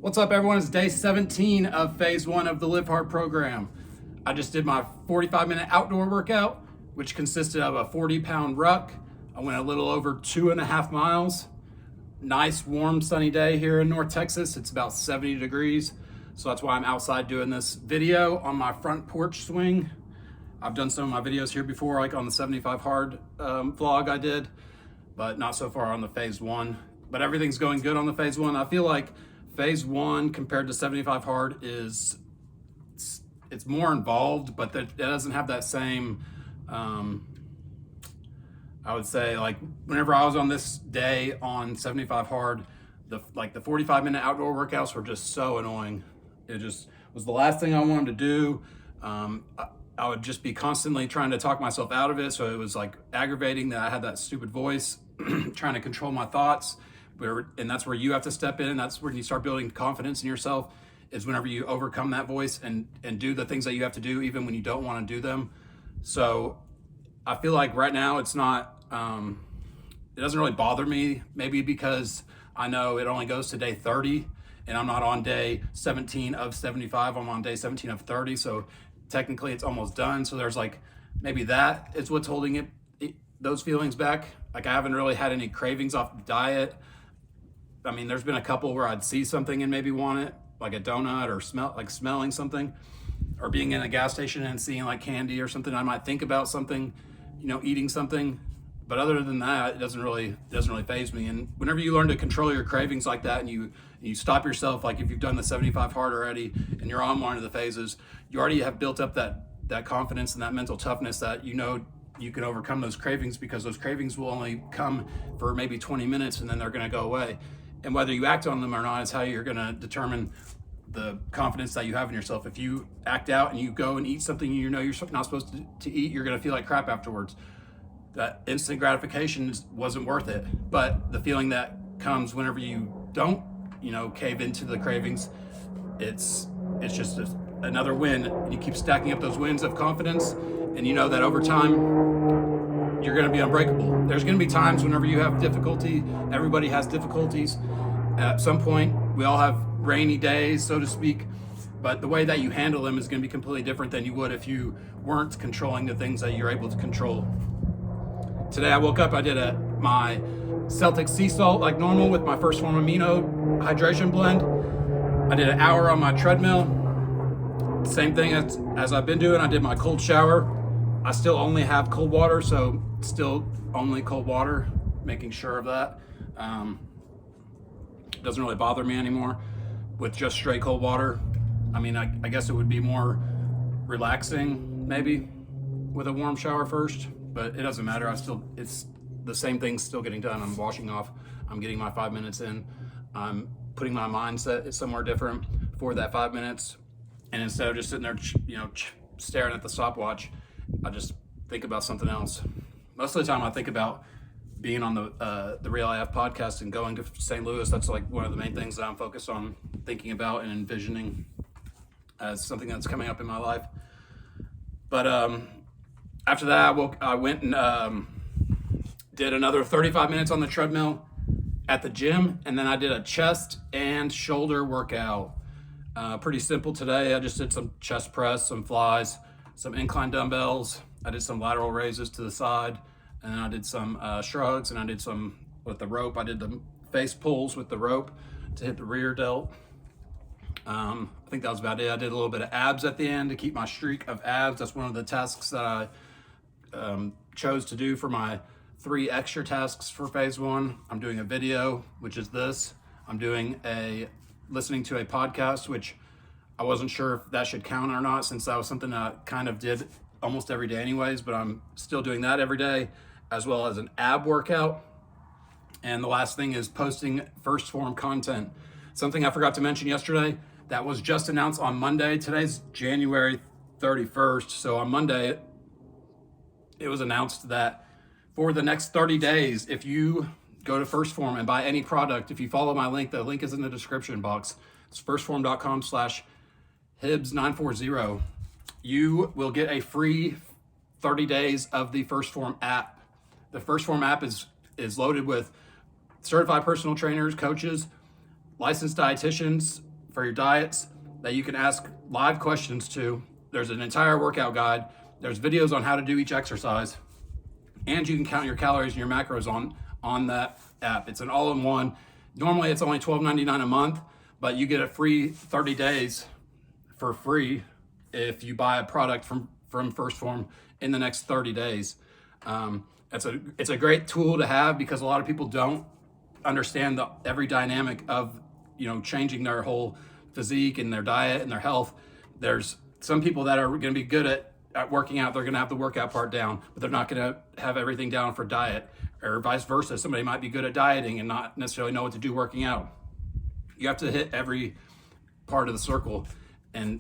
What's up, everyone? It's day 17 of phase 1 of the Live Hard program. I just did my 45-minute outdoor workout, which consisted of a 40-pound ruck. I went a little over 2.5 miles. Nice, warm, sunny day here in North Texas. It's about 70 degrees, so that's why I'm outside doing this video on my front porch swing. I've done some of my videos here before, like on the 75 hard vlog I did, but not so far on the phase 1. But everything's going good on the phase 1. I feel like phase 1 compared to 75 hard is it's more involved, but it doesn't have that same I would say, like whenever I was on this day on 75 hard, the 45-minute outdoor workouts were just so annoying. It just was the last thing I wanted to do. I would just be constantly trying to talk myself out of it, so it was like aggravating that I had that stupid voice trying to control my thoughts. And that's where you have to step in. That's when you start building confidence in yourself, is whenever you overcome that voice and do the things that you have to do, even when you don't want to do them. So I feel like right now it's not, it doesn't really bother me, maybe because I know it only goes to day 30 and I'm not on day 17 of 75, I'm on day 17 of 30. So technically it's almost done. So there's like, maybe that is what's holding those feelings back. Like I haven't really had any cravings off the diet. I mean, there's been a couple where I'd see something and maybe want it, like a donut or smelling something, or being in a gas station and seeing like candy or something. I might think about something, eating something. But other than that, it doesn't really faze me. And whenever you learn to control your cravings like that, and you stop yourself, like if you've done the 75 hard already and you're on one of the phases, you already have built up that confidence and that mental toughness that you can overcome those cravings, because those cravings will only come for maybe 20 minutes and then they're going to go away. And whether you act on them or not is how you're going to determine the confidence that you have in yourself. If you act out and you go and eat something you're not supposed to eat, you're going to feel like crap afterwards. That instant gratification wasn't worth it. But the feeling that comes whenever you don't, cave into the cravings, it's just another win. And you keep stacking up those wins of confidence, and you know that over time, you're going to be unbreakable. There's going to be times whenever you have difficulty. Everybody has difficulties. At some point, we all have rainy days, so to speak, but the way that you handle them is going to be completely different than you would if you weren't controlling the things that you're able to control. Today I woke up, I did my Celtic sea salt like normal with my first form amino hydration blend. I did an hour on my treadmill. Same thing as I've been doing. I did my cold shower. I still only have cold water, so still only cold water, making sure of that. Doesn't really bother me anymore with just straight cold water. I mean, I guess it would be more relaxing maybe with a warm shower first, but it doesn't matter. It's the same thing still getting done. I'm washing off, I'm getting my 5 minutes in, I'm putting my mindset somewhere different for that 5 minutes. And instead of just sitting there, staring at the stopwatch, I just think about something else. Most of the time I think about being on the Real IF podcast and going to St. Louis. That's like one of the main things that I'm focused on thinking about and envisioning as something that's coming up in my life. But after that, I went and did another 35 minutes on the treadmill at the gym, and then I did a chest and shoulder workout. Pretty simple today. I just did some chest press, some flies, some incline dumbbells. I did some lateral raises to the side, and then I did some shrugs, and I did some with the rope. I did the face pulls with the rope to hit the rear delt. I think that was about it. I did a little bit of abs at the end to keep my streak of abs. That's one of the tasks that I chose to do for my 3 extra tasks for phase 1. I'm doing a video, which is this. I'm doing listening to a podcast, which I wasn't sure if that should count or not, since that was something I kind of did almost every day anyways, but I'm still doing that every day, as well as an ab workout. And the last thing is posting first form content. Something I forgot to mention yesterday that was just announced on Monday. Today's January 31st. So on Monday, it was announced that for the next 30 days, if you go to First Form and buy any product, if you follow my link, the link is in the description box. It's firstform.com/Hibs940. You will get a free 30 days of the First Form app. The First Form app is loaded with certified personal trainers, coaches, licensed dietitians, for your diets that you can ask live questions to. There's an entire workout guide. There's videos on how to do each exercise, and you can count your calories and your macros on that app. It's an all-in-one. Normally it's only $12.99 a month, but you get a free 30 days for free if you buy a product from First Form in the next 30 days. It's a great tool to have because a lot of people don't understand every dynamic of changing their whole physique and their diet and their health. There's some people that are going to be good at working out. They're going to have the workout part down, but they're not going to have everything down for diet, or vice versa. Somebody might be good at dieting and not necessarily know what to do working out. You have to hit every part of the circle and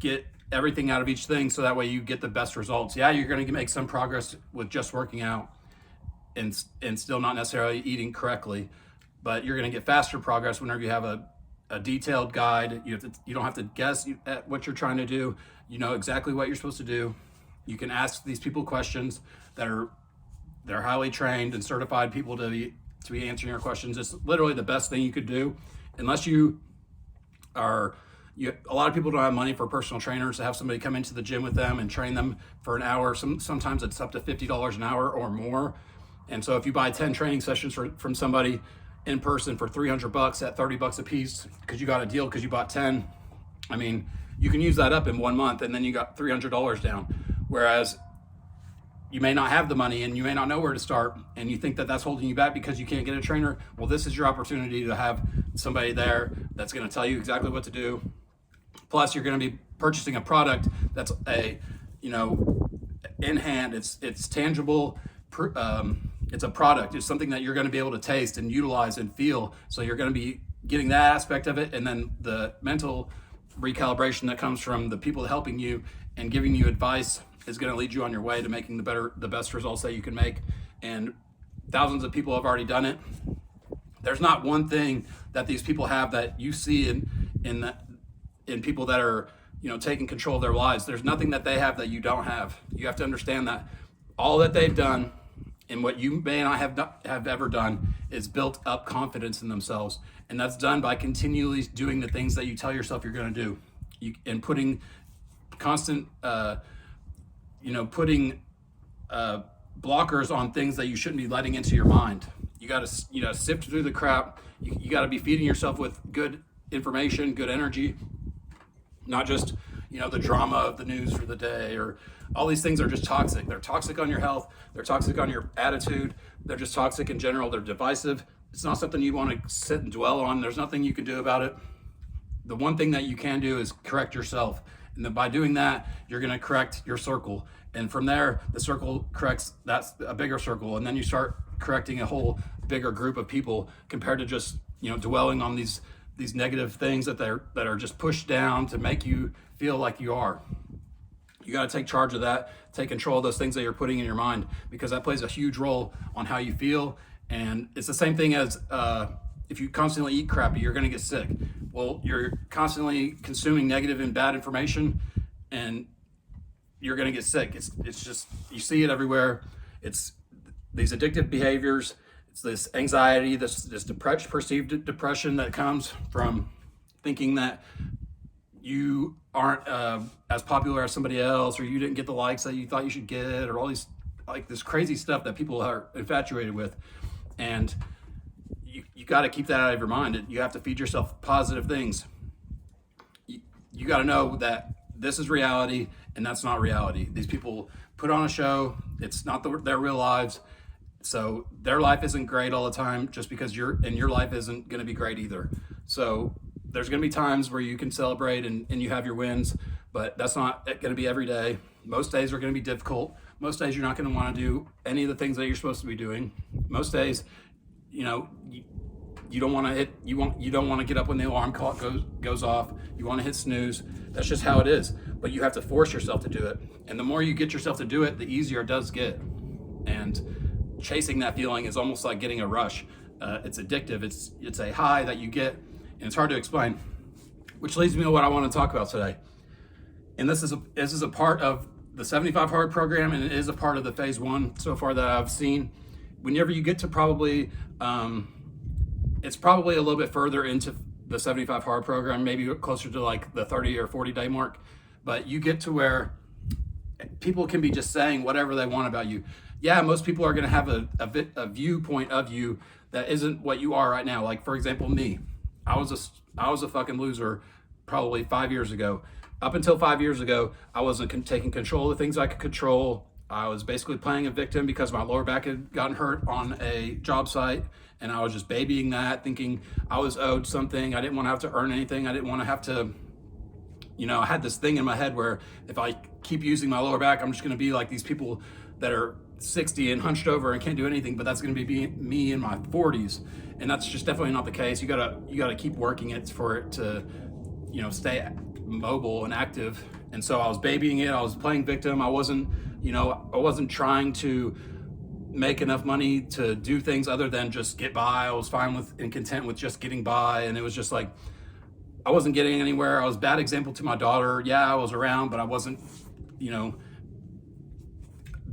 get everything out of each thing, so that way you get the best results. Yeah, you're going to make some progress with just working out and still not necessarily eating correctly, but you're going to get faster progress whenever you have a detailed guide. You don't have to guess at what you're trying to do. You know exactly what you're supposed to do. You can ask these people questions they're highly trained and certified people to be answering your questions. It's literally the best thing you could do, unless a lot of people don't have money for personal trainers to have somebody come into the gym with them and train them for an hour. Sometimes it's up to $50 an hour or more. And so if you buy 10 training sessions from somebody in person for $300 at $30 a piece, because you got a deal because you bought 10, I mean, you can use that up in 1 month and then you got $300 down. Whereas you may not have the money and you may not know where to start, and you think that that's holding you back because you can't get a trainer. Well, this is your opportunity to have somebody there that's going to tell you exactly what to do. Plus, you're going to be purchasing a product that's in hand. It's tangible. It's a product. It's something that you're going to be able to taste and utilize and feel. So you're going to be getting that aspect of it, and then the mental recalibration that comes from the people helping you and giving you advice is going to lead you on your way to making the best results that you can make. And thousands of people have already done it. There's not one thing that these people have that you see in people that are taking control of their lives. There's nothing that they have that you don't have. You have to understand that all that they've done and what you may not have ever done is built up confidence in themselves, and that's done by continually doing the things that you tell yourself you're going to do, and putting constant blockers on things that you shouldn't be letting into your mind. You got to sift through the crap. You got to be feeding yourself with good information, good energy, not just the drama of the news for the day, or all these things are just toxic. They're toxic on your health. They're toxic on your attitude. They're just toxic in general. They're divisive. It's not something you want to sit and dwell on. There's nothing you can do about it. The one thing that you can do is correct yourself. And then by doing that, you're going to correct your circle. And from there, the circle corrects, that's a bigger circle. And then you start correcting a whole bigger group of people, compared to just, dwelling on these negative things that are just pushed down to make you feel like you are. You got to take charge of that, take control of those things that you're putting in your mind, because that plays a huge role on how you feel. And it's the same thing as if you constantly eat crappy, you're going to get sick. Well, you're constantly consuming negative and bad information, and you're going to get sick. It's just, you see it everywhere. It's these addictive behaviors. It's this anxiety, this perceived depression that comes from thinking that you aren't as popular as somebody else, or you didn't get the likes that you thought you should get, or all these, like, this crazy stuff that people are infatuated with. And you got to keep that out of your mind. You have to feed yourself positive things. You got to know that this is reality and that's not reality. These people put on a show. It's not their real lives. So their life isn't great all the time, just because your life isn't going to be great either. So there's going to be times where you can celebrate and you have your wins, but that's not going to be every day. Most days are going to be difficult. Most days you're not going to want to do any of the things that you're supposed to be doing. Most days, you don't want to get up when the alarm clock goes off. You want to hit snooze. That's just how it is. But you have to force yourself to do it. And the more you get yourself to do it, the easier it does get. And chasing that feeling is almost like getting a rush. It's addictive. It's a high that you get, and it's hard to explain. Which leads me to what I want to talk about today. And this is a part of the 75 Hard program, and it is a part of the phase 1 so far that I've seen. Whenever you get to probably, it's probably a little bit further into the 75 hard program, maybe closer to like the 30 or 40 day mark. But you get to where people can be just saying whatever they want about you. Yeah, most people are going to have a viewpoint of you that isn't what you are right now. Like, for example, me. I was a fucking loser probably 5 years ago. Up until 5 years ago, I wasn't taking control of the things I could control. I was basically playing a victim because my lower back had gotten hurt on a job site, and I was just babying that, thinking I was owed something. I didn't want to have to earn anything. I didn't want to have to, I had this thing in my head where if I keep using my lower back, I'm just going to be like these people that are 60 and hunched over and can't do anything, but that's going to be me in my 40s. And that's just definitely not the case. You gotta keep working it for it to, stay mobile and active. And so I was babying it. I was playing victim. I wasn't trying to make enough money to do things other than just get by. I was fine with and content with just getting by. And it was just like, I wasn't getting anywhere. I was a bad example to my daughter. Yeah, I was around, but I wasn't,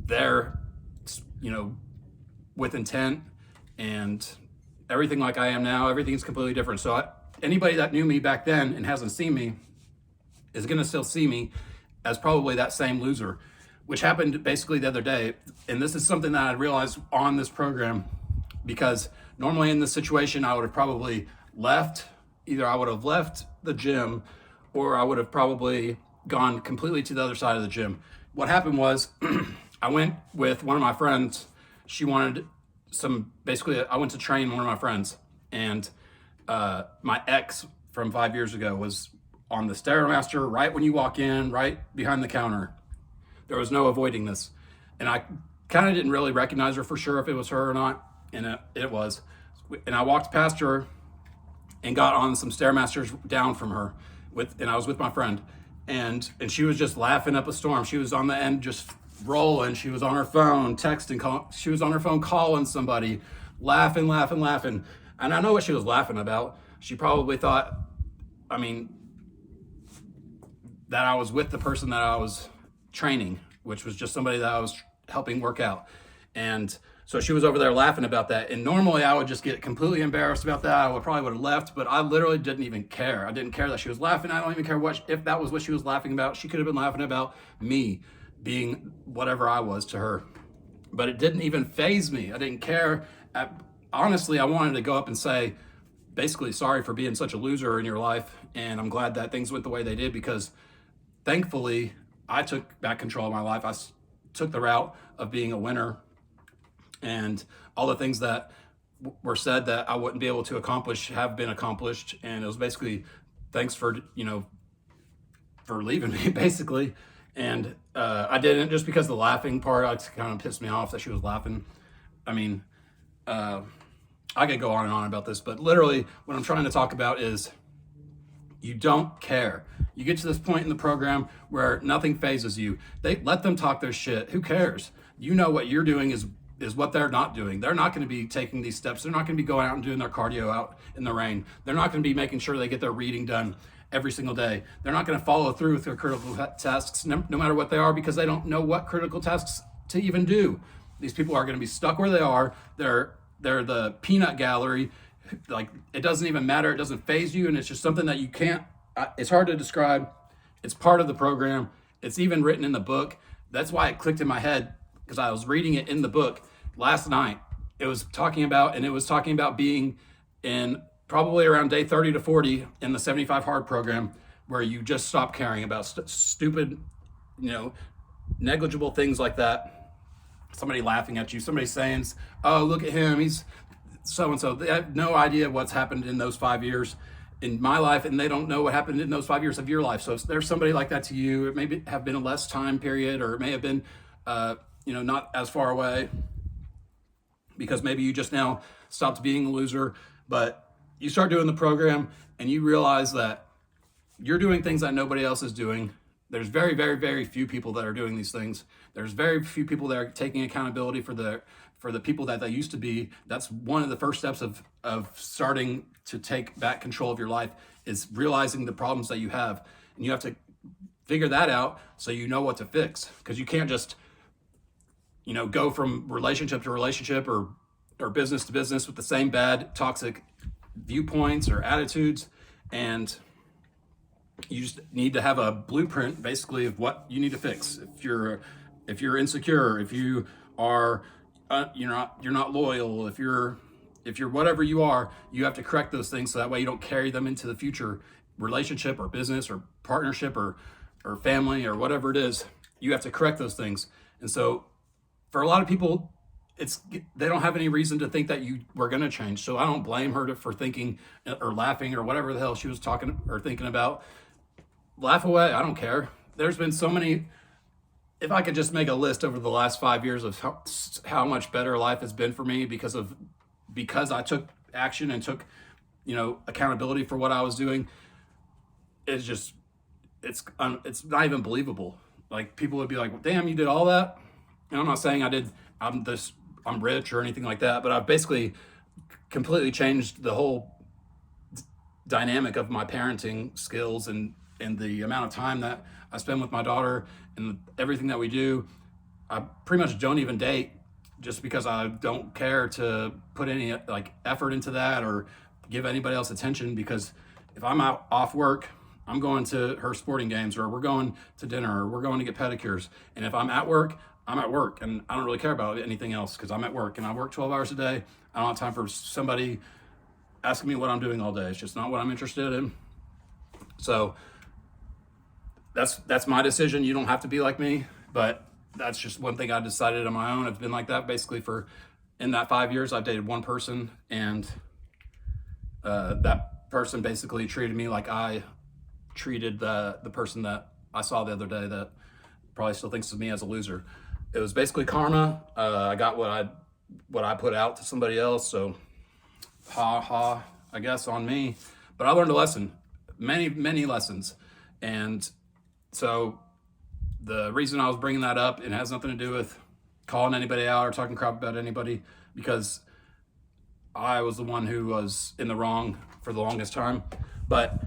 there, with intent and everything like I am now. Everything's completely different. So anybody that knew me back then and hasn't seen me is going to still see me as probably that same loser, which happened basically the other day. And this is something that I realized on this program, because normally in this situation, I would have probably left. Either I would have left the gym or I would have probably gone completely to the other side of the gym. What happened was I went with one of my friends. She wanted I went to train one of my friends, and my ex from 5 years ago was on the Stairmaster right when you walk in, right behind the counter. There was no avoiding this. And I kind of didn't really recognize her for sure if it was her or not. And it was. And I walked past her and got on some Stairmasters down from her and I was with my friend. And she was just laughing up a storm. She was on the end just rolling. She was on her phone texting, she was on her phone calling somebody, laughing. And I know what she was laughing about. She probably thought, that I was with the person that I was training, which was just somebody that I was helping work out. And so she was over there laughing about that. And normally I would just get completely embarrassed about that. I would have left, but I literally didn't even care. I didn't care that she was laughing. I don't even care if that was what she was laughing about. She could have been laughing about me being whatever I was to her, but it didn't even faze me. I didn't care. Honestly, I wanted to go up and say, basically, sorry for being such a loser in your life. And I'm glad that things went the way they did, because thankfully I took back control of my life. I took the route of being a winner, and all the things that were said that I wouldn't be able to accomplish have been accomplished. And it was basically thanks for leaving me, basically. And I didn't, just because the laughing part kind of pissed me off that she was laughing. I could go on and on about this, but literally what I'm trying to talk about is you don't care. You get to this point in the program where nothing phases you. They let them talk their shit. Who cares? You know what you're doing is what they're not doing. They're not going to be taking these steps. They're not going to be going out and doing their cardio out in the rain. They're not going to be making sure they get their reading done every single day. They're not going to follow through with their critical tasks, no matter what they are, because they don't know what critical tasks to even do. These people are going to be stuck where they are. They're the peanut gallery. Like, it doesn't even matter. It doesn't phase you. And it's just something that you can't, it's hard to describe. It's part of the program. It's even written in the book. That's why it clicked in my head, because I was reading it in the book last night. It was talking about being in probably around day 30 to 40 in the 75 hard program, where you just stop caring about stupid, negligible things like that. Somebody laughing at you, somebody saying, oh, look at him, he's so-and-so. They have no idea what's happened in those 5 years in my life, and they don't know what happened in those 5 years of your life. So if there's somebody like that to you, it may have been a less time period, or it may have been, not as far away, because maybe you just now stopped being a loser. But you start doing the program and you realize that you're doing things that nobody else is doing. There's very, very, very few people that are doing these things. There's very few people that are taking accountability for the people that they used to be. That's one of the first steps of starting to take back control of your life, is realizing the problems that you have. And you have to figure that out so you know what to fix. Because you can't just, go from relationship to relationship or business to business with the same bad, toxic viewpoints or attitudes. and you just need to have a blueprint basically of what you need to fix. If you're insecure, if you are you're not loyal, if you're whatever you are, you have to correct those things so that way you don't carry them into the future relationship or business or partnership or family or whatever it is. You have to correct those things. And so for a lot of people, they don't have any reason to think that you were going to change. So I don't blame her for thinking or laughing or whatever the hell she was talking or thinking about. Laugh away. I don't care. There's been so many. If I could just make a list over the last 5 years of how much better life has been for me because I took action and took, accountability for what I was doing, it's not even believable. Like, people would be like, well, damn, you did all that. And I'm not saying I'm rich or anything like that, but I've basically completely changed the whole dynamic of my parenting skills and the amount of time that I spend with my daughter and everything that we do. I pretty much don't even date just because I don't care to put any effort into that or give anybody else attention, because if I'm out off work, I'm going to her sporting games, or we're going to dinner, or we're going to get pedicures. And if I'm at work, I'm at work, and I don't really care about anything else because I'm at work and I work 12 hours a day. I don't have time for somebody asking me what I'm doing all day. It's just not what I'm interested in. So that's my decision. You don't have to be like me, but that's just one thing I decided on my own. I've been like that basically in that 5 years. I've dated one person, and that person basically treated me like I treated the person that I saw the other day that probably still thinks of me as a loser. It was basically karma. I got what I put out to somebody else. So I guess on me, but I learned a lesson, many lessons. And so the reason I was bringing that up, it has nothing to do with calling anybody out or talking crap about anybody, because I was the one who was in the wrong for the longest time. But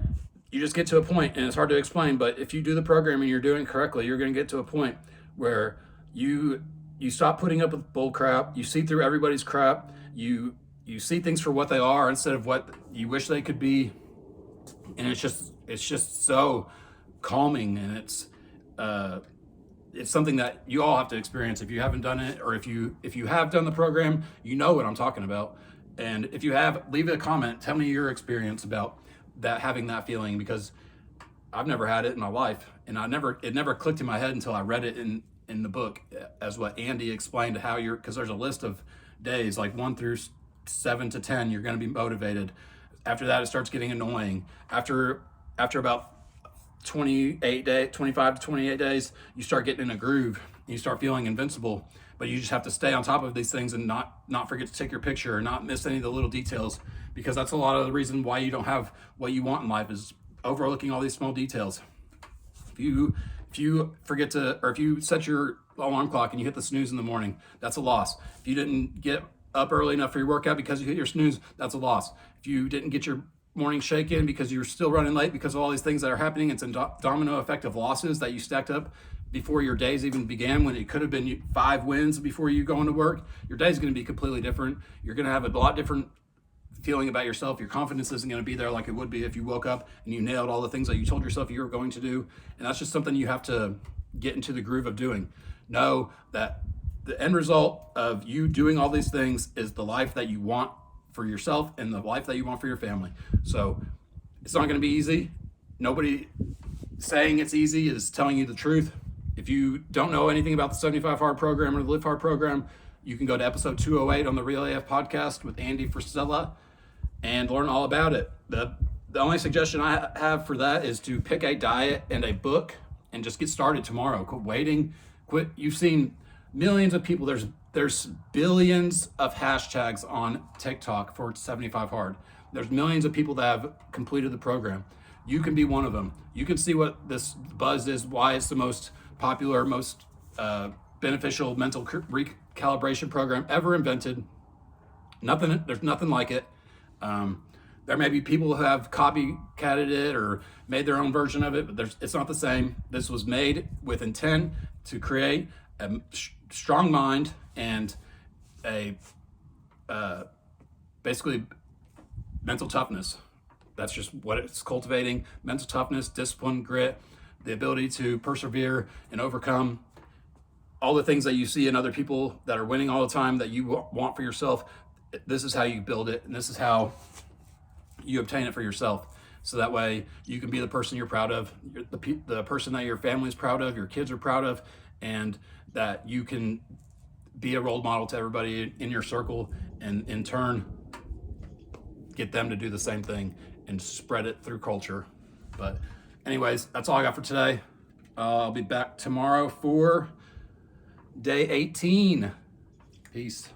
you just get to a point, and it's hard to explain, but if you do the program and you're doing it correctly, you're going to get to a point where you stop putting up with bull crap. You see through everybody's crap. You see things for what they are instead of what you wish they could be. And it's just so calming, and it's something that you all have to experience if you haven't done it, or if you have done the program, you know what I'm talking about. And if you have, leave a comment, tell me your experience about that, having that feeling, because I've never had it in my life, and it never clicked in my head until I read it in the book, as what Andy explained, how because there's a list of days, like 1 through 7 to 10, you're going to be motivated. After that, it starts getting annoying. After about 25 to 28 days, you start getting in a groove. You start feeling invincible, but you just have to stay on top of these things and not forget to take your picture or not miss any of the little details, because that's a lot of the reason why you don't have what you want in life, is overlooking all these small details. If you forget to, or if you set your alarm clock and you hit the snooze in the morning, that's a loss. If you didn't get up early enough for your workout because you hit your snooze, that's a loss. If you didn't get your morning shake in because you're still running late because of all these things that are happening, it's a domino effect of losses that you stacked up before your days even began, when it could have been 5 wins before you go into work. Your day is going to be completely different. You're going to have a lot different feeling about yourself. Your confidence isn't going to be there like it would be if you woke up and you nailed all the things that you told yourself you were going to do. And that's just something you have to get into the groove of doing. Know that the end result of you doing all these things is the life that you want for yourself and the life that you want for your family. So it's not going to be easy. Nobody saying it's easy is telling you the truth. If you don't know anything about the 75 Hard program or the Live Hard program, you can go to episode 208 on the Real AF podcast with Andy Frisella and learn all about it. The only suggestion I have for that is to pick a diet and a book and just get started tomorrow. Quit waiting. You've seen millions of people. There's billions of hashtags on TikTok for 75 Hard. There's millions of people that have completed the program. You can be one of them. You can see what this buzz is, why it's the most popular, most beneficial mental recalibration program ever invented. There's nothing like it. There may be people who have copycatted it or made their own version of it, but it's not the same. This was made with intent to create a strong mind and a basically mental toughness. That's just what it's cultivating: mental toughness, discipline, grit, the ability to persevere and overcome all the things that you see in other people that are winning all the time that you want for yourself. This is how you build it, and this is how you obtain it for yourself. So that way you can be the person you're proud of, the person that your family's proud of, your kids are proud of, and that you can be a role model to everybody in your circle, and in turn get them to do the same thing and spread it through culture. But anyways, that's all I got for today. I'll be back tomorrow for day 18. Peace.